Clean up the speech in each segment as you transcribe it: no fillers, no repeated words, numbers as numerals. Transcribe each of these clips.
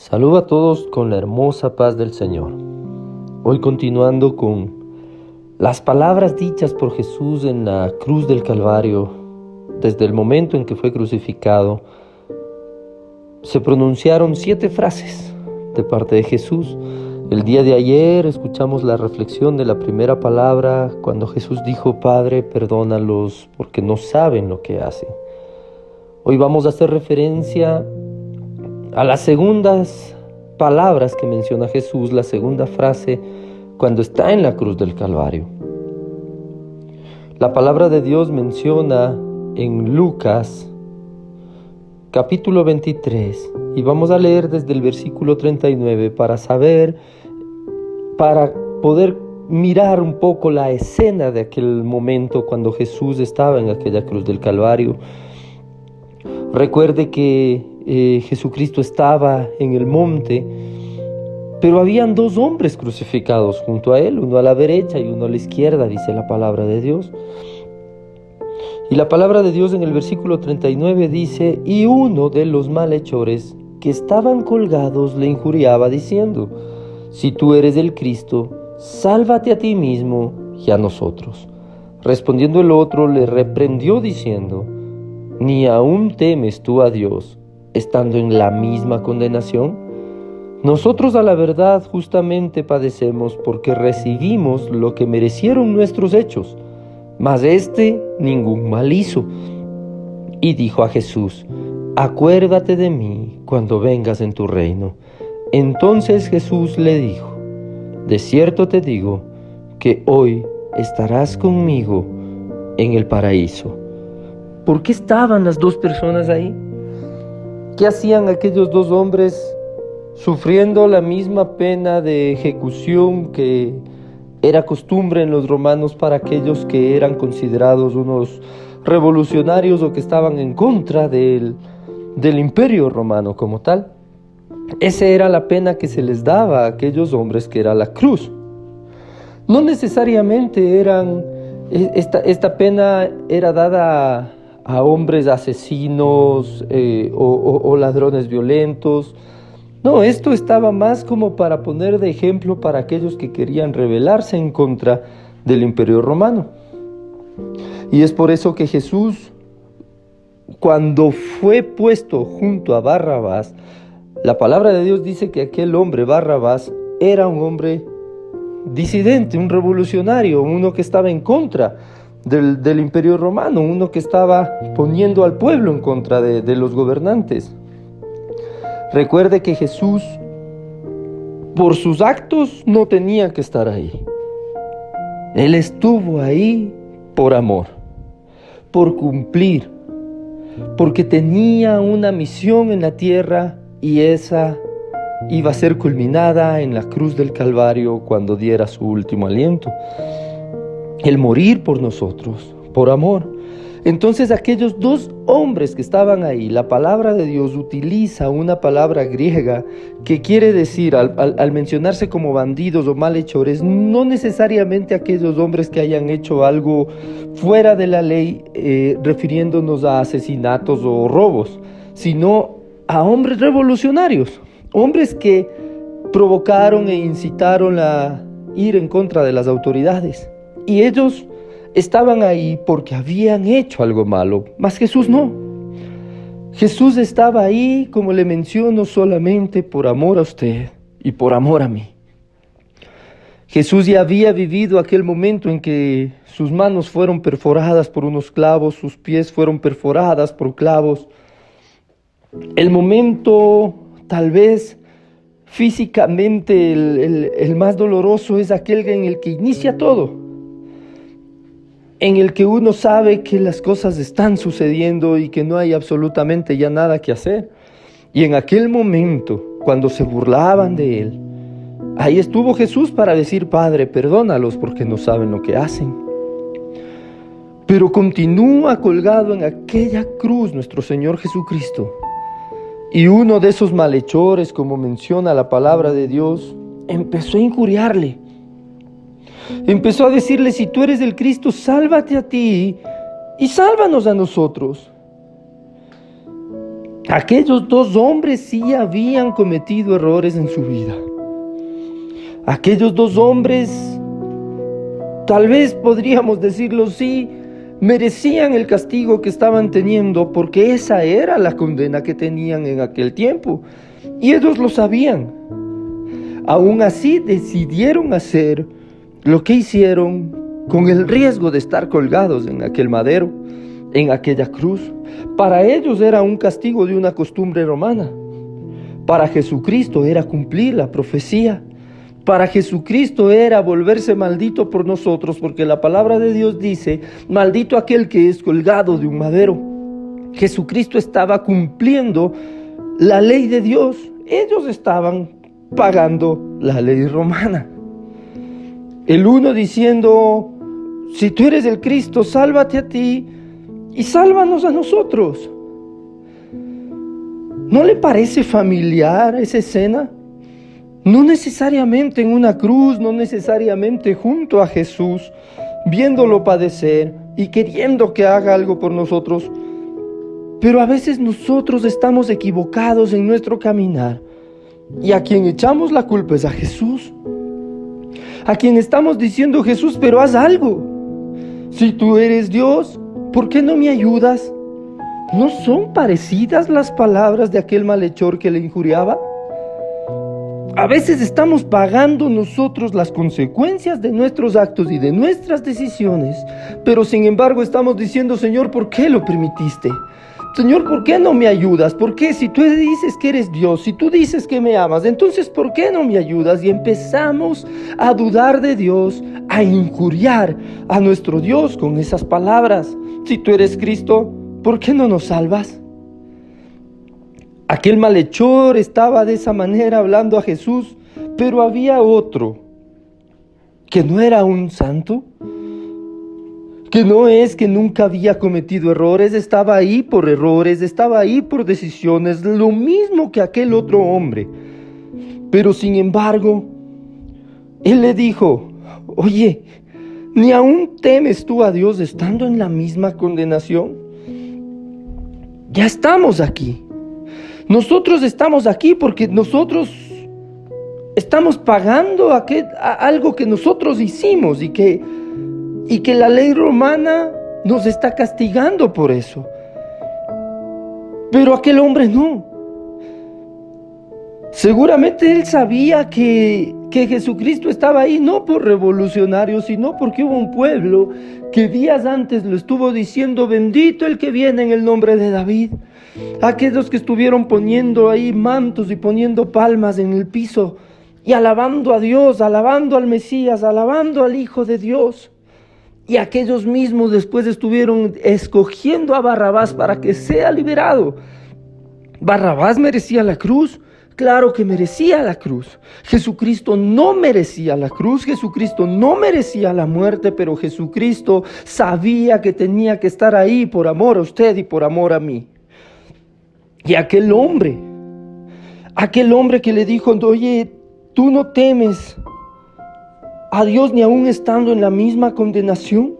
Saludo a todos con la hermosa paz del Señor. Hoy continuando con las palabras dichas por Jesús en la cruz del Calvario, desde el momento en que fue crucificado, se pronunciaron 7 frases de parte de Jesús. El día de ayer escuchamos la reflexión de la primera palabra cuando Jesús dijo: Padre, perdónalos porque no saben lo que hacen. Hoy vamos a hacer referencia a las segundas palabras que menciona Jesús, la segunda frase cuando está en la cruz del Calvario. La palabra de Dios menciona en Lucas capítulo 23 y vamos a leer desde el versículo 39 para poder mirar un poco la escena de aquel momento cuando Jesús estaba en aquella cruz del Calvario. Recuerde que Jesucristo estaba en el monte, pero habían 2 hombres crucificados junto a él, uno a la derecha y uno a la izquierda, dice la palabra de Dios. Y la palabra de Dios en el versículo 39 dice: y uno de los malhechores que estaban colgados le injuriaba diciendo: si tú eres el Cristo, sálvate a ti mismo y a nosotros. Respondiendo el otro le reprendió diciendo: ¿ni aún temes tú a Dios, estando en la misma condenación? Nosotros a la verdad justamente padecemos porque recibimos lo que merecieron nuestros hechos, mas ningún mal hizo. Y dijo a Jesús: acuérdate de mí cuando vengas en tu reino. Entonces Jesús le dijo: de cierto te digo que hoy estarás conmigo en el paraíso. ¿Por qué estaban las 2 personas ahí? ¿Qué hacían aquellos 2 hombres sufriendo la misma pena de ejecución que era costumbre en los romanos para aquellos que eran considerados unos revolucionarios o que estaban en contra del imperio romano como tal? Esa era la pena que se les daba a aquellos hombres, que era la cruz. No necesariamente esta pena era dada a hombres asesinos o ladrones violentos. No, esto estaba más como para poner de ejemplo para aquellos que querían rebelarse en contra del imperio romano. Y es por eso que Jesús, cuando fue puesto junto a Barrabás, la palabra de Dios dice que aquel hombre, Barrabás, era un hombre disidente, un revolucionario, uno que estaba en contra del imperio romano, uno que estaba poniendo al pueblo en contra de los gobernantes. Recuerde que Jesús, por sus actos, no tenía que estar ahí. Él estuvo ahí por amor, por cumplir, porque tenía una misión en la tierra y esa iba a ser culminada en la cruz del Calvario cuando diera su último aliento. El morir por nosotros, por amor. Entonces aquellos 2 hombres que estaban ahí, la palabra de Dios utiliza una palabra griega que quiere decir, al mencionarse como bandidos o malhechores, no necesariamente aquellos hombres que hayan hecho algo fuera de la ley, refiriéndonos a asesinatos o robos, sino a hombres revolucionarios, hombres que provocaron e incitaron a ir en contra de las autoridades. Y ellos estaban ahí porque habían hecho algo malo, mas Jesús no. Jesús estaba ahí, como le menciono, solamente por amor a usted y por amor a mí. Jesús ya había vivido aquel momento en que sus manos fueron perforadas por unos clavos, sus pies fueron perforadas por clavos. El momento, tal vez físicamente el más doloroso, es aquel en el que inicia todo, en el que uno sabe que las cosas están sucediendo y que no hay absolutamente ya nada que hacer. Y en aquel momento, cuando se burlaban de él, ahí estuvo Jesús para decir: Padre, perdónalos porque no saben lo que hacen. Pero continúa colgado en aquella cruz nuestro Señor Jesucristo. Y uno de esos malhechores, como menciona la palabra de Dios, empezó a injuriarle. Empezó a decirle: si tú eres el Cristo, sálvate a ti y sálvanos a nosotros. Aquellos dos hombres sí habían cometido errores en su vida. Aquellos dos hombres, tal vez podríamos decirlo así, merecían el castigo que estaban teniendo porque esa era la condena que tenían en aquel tiempo. Y ellos lo sabían. Aún así decidieron hacer lo que hicieron con el riesgo de estar colgados en aquel madero, en aquella cruz. Para ellos era un castigo de una costumbre romana. Para Jesucristo era cumplir la profecía. Para Jesucristo era volverse maldito por nosotros, porque la palabra de Dios dice, maldito aquel que es colgado de un madero. Jesucristo estaba cumpliendo la ley de Dios. Ellos estaban pagando la ley romana. El uno diciendo, si tú eres el Cristo, sálvate a ti y sálvanos a nosotros. ¿No le parece familiar esa escena? No necesariamente en una cruz, no necesariamente junto a Jesús, viéndolo padecer y queriendo que haga algo por nosotros. Pero a veces nosotros estamos equivocados en nuestro caminar y a quien echamos la culpa es a Jesús. A quien estamos diciendo, Jesús, pero haz algo. Si tú eres Dios, ¿por qué no me ayudas? ¿No son parecidas las palabras de aquel malhechor que le injuriaba? A veces estamos pagando nosotros las consecuencias de nuestros actos y de nuestras decisiones, pero sin embargo estamos diciendo, Señor, ¿por qué lo permitiste? Señor, ¿por qué no me ayudas? ¿Por qué? Si tú dices que eres Dios, si tú dices que me amas, entonces ¿por qué no me ayudas? Y empezamos a dudar de Dios, a injuriar a nuestro Dios con esas palabras. Si tú eres Cristo, ¿por qué no nos salvas? Aquel malhechor estaba de esa manera hablando a Jesús, pero había otro que no era un santo, que no es que nunca había cometido errores, estaba ahí por errores, estaba ahí por decisiones, lo mismo que aquel otro hombre. Pero sin embargo, él le dijo, oye, ¿ni aún temes tú a Dios estando en la misma condenación? Ya estamos aquí. Nosotros estamos aquí porque nosotros estamos pagando algo que nosotros hicimos y que la ley romana nos está castigando por eso. Pero aquel hombre no. Seguramente él sabía que Jesucristo estaba ahí no por revolucionario, sino porque hubo un pueblo que días antes lo estuvo diciendo, bendito el que viene en el nombre de David. Aquellos que estuvieron poniendo ahí mantos y poniendo palmas en el piso y alabando a Dios, alabando al Mesías, alabando al Hijo de Dios. Y aquellos mismos después estuvieron escogiendo a Barrabás para que sea liberado. ¿Barrabás merecía la cruz? Claro que merecía la cruz. Jesucristo no merecía la cruz, Jesucristo no merecía la muerte, pero Jesucristo sabía que tenía que estar ahí por amor a usted y por amor a mí. Y aquel hombre que le dijo, oye, tú no temes a Dios ni aún estando en la misma condenación.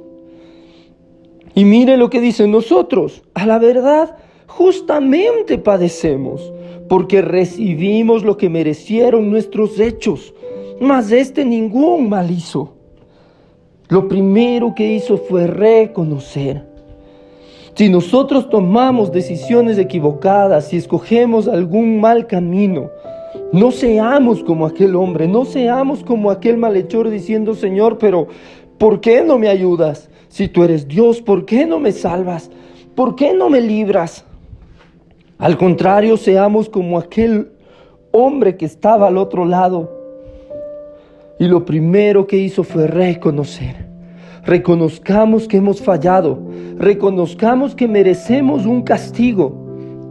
Y mire lo que dice, nosotros, a la verdad, justamente padecemos, porque recibimos lo que merecieron nuestros hechos, mas ningún mal hizo. Lo primero que hizo fue reconocer. Si nosotros tomamos decisiones equivocadas, si escogemos algún mal camino, no seamos como aquel hombre, no seamos como aquel malhechor diciendo, Señor, pero ¿por qué no me ayudas? Si tú eres Dios, ¿por qué no me salvas? ¿Por qué no me libras? Al contrario, seamos como aquel hombre que estaba al otro lado. Y lo primero que hizo fue reconocer. Reconozcamos que hemos fallado, reconozcamos que merecemos un castigo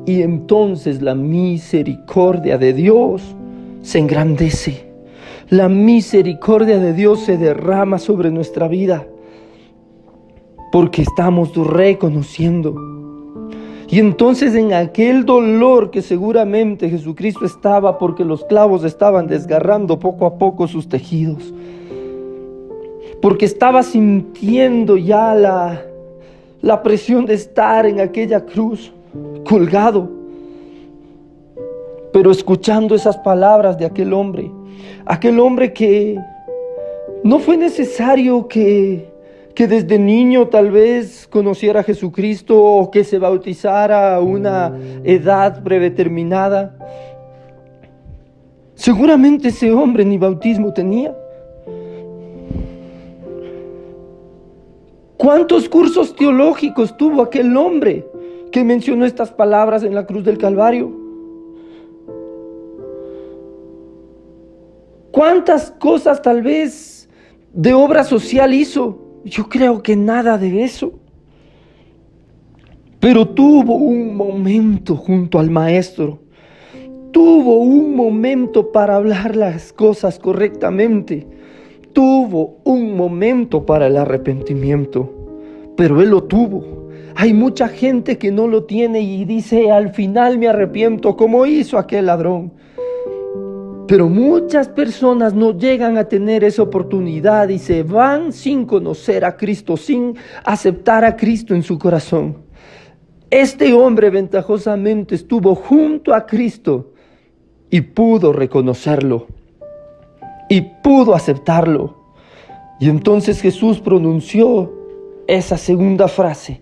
y entonces la misericordia de Dios se engrandece. La misericordia de Dios se derrama sobre nuestra vida porque estamos reconociendo. Y entonces en aquel dolor que seguramente Jesucristo estaba porque los clavos estaban desgarrando poco a poco sus tejidos, porque estaba sintiendo ya la presión de estar en aquella cruz, colgado. pero escuchando esas palabras de aquel hombre que no fue necesario que desde niño tal vez conociera a Jesucristo o que se bautizara a una edad predeterminada. Seguramente ese hombre ni bautismo tenía. ¿Cuántos cursos teológicos tuvo aquel hombre que mencionó estas palabras en la cruz del Calvario? ¿Cuántas cosas tal vez de obra social hizo? Yo creo que nada de eso. Pero tuvo un momento junto al Maestro. Tuvo un momento para hablar las cosas correctamente. Tuvo un momento para el arrepentimiento. Pero él lo tuvo. Hay mucha gente que no lo tiene y dice, al final me arrepiento, como hizo aquel ladrón. Pero muchas personas no llegan a tener esa oportunidad y se van sin conocer a Cristo, sin aceptar a Cristo en su corazón. Este hombre ventajosamente estuvo junto a Cristo y pudo reconocerlo y pudo aceptarlo. Y entonces Jesús pronunció esa segunda frase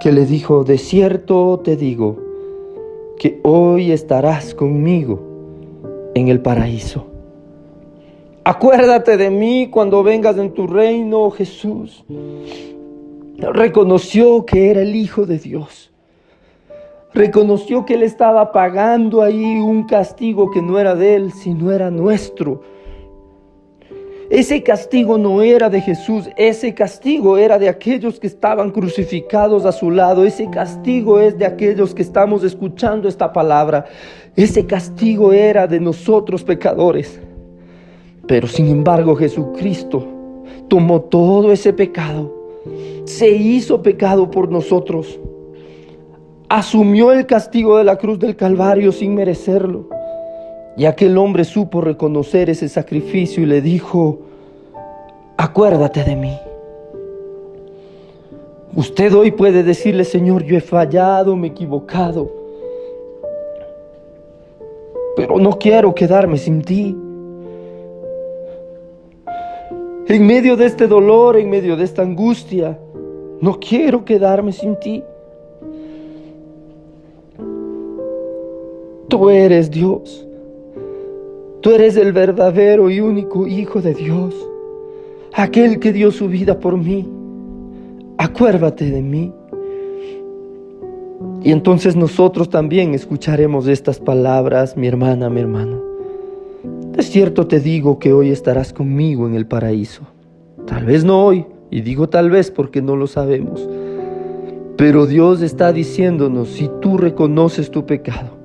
que le dijo, de cierto te digo, que hoy estarás conmigo en el paraíso. Acuérdate de mí cuando vengas en tu reino, Jesús. Reconoció que era el Hijo de Dios. Reconoció que Él estaba pagando ahí un castigo que no era de Él, sino era nuestro. Ese castigo no era de Jesús, ese castigo era de aquellos que estaban crucificados a su lado. Ese castigo es de aquellos que estamos escuchando esta palabra. Ese castigo era de nosotros pecadores. Pero sin embargo Jesucristo tomó todo ese pecado, se hizo pecado por nosotros, asumió el castigo de la cruz del Calvario sin merecerlo. Y aquel hombre supo reconocer ese sacrificio y le dijo, acuérdate de mí. Usted hoy puede decirle, Señor, yo he fallado, me he equivocado, pero no quiero quedarme sin ti. En medio de este dolor, en medio de esta angustia, no quiero quedarme sin ti. Tú eres Dios. Tú eres el verdadero y único Hijo de Dios, aquel que dio su vida por mí. Acuérdate de mí. Y entonces nosotros también escucharemos estas palabras, mi hermana, mi hermano. De cierto te digo que hoy estarás conmigo en el paraíso. Tal vez no hoy, y digo tal vez porque no lo sabemos. Pero Dios está diciéndonos, si tú reconoces tu pecado,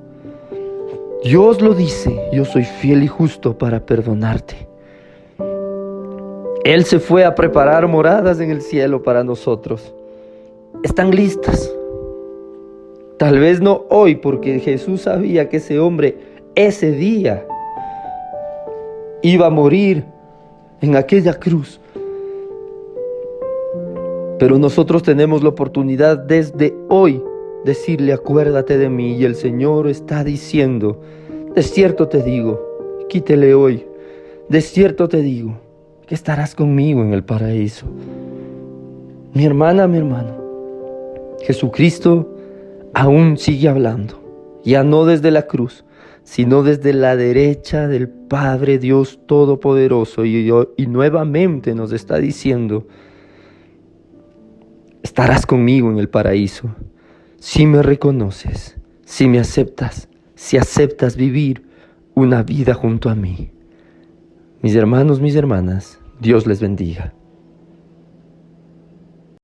Dios lo dice, yo soy fiel y justo para perdonarte. Él se fue a preparar moradas en el cielo para nosotros. Están listas. Tal vez no hoy, porque Jesús sabía que ese hombre ese día iba a morir en aquella cruz. Pero nosotros tenemos la oportunidad desde hoy decirle, acuérdate de mí. Y el Señor está diciendo, de cierto te digo, quítele hoy, de cierto te digo, que estarás conmigo en el paraíso. Mi hermana, mi hermano, Jesucristo aún sigue hablando, ya no desde la cruz, sino desde la derecha del Padre Dios Todopoderoso. Y nuevamente nos está diciendo, estarás conmigo en el paraíso. Si me reconoces, si me aceptas, si aceptas vivir una vida junto a mí. Mis hermanos, mis hermanas, Dios les bendiga.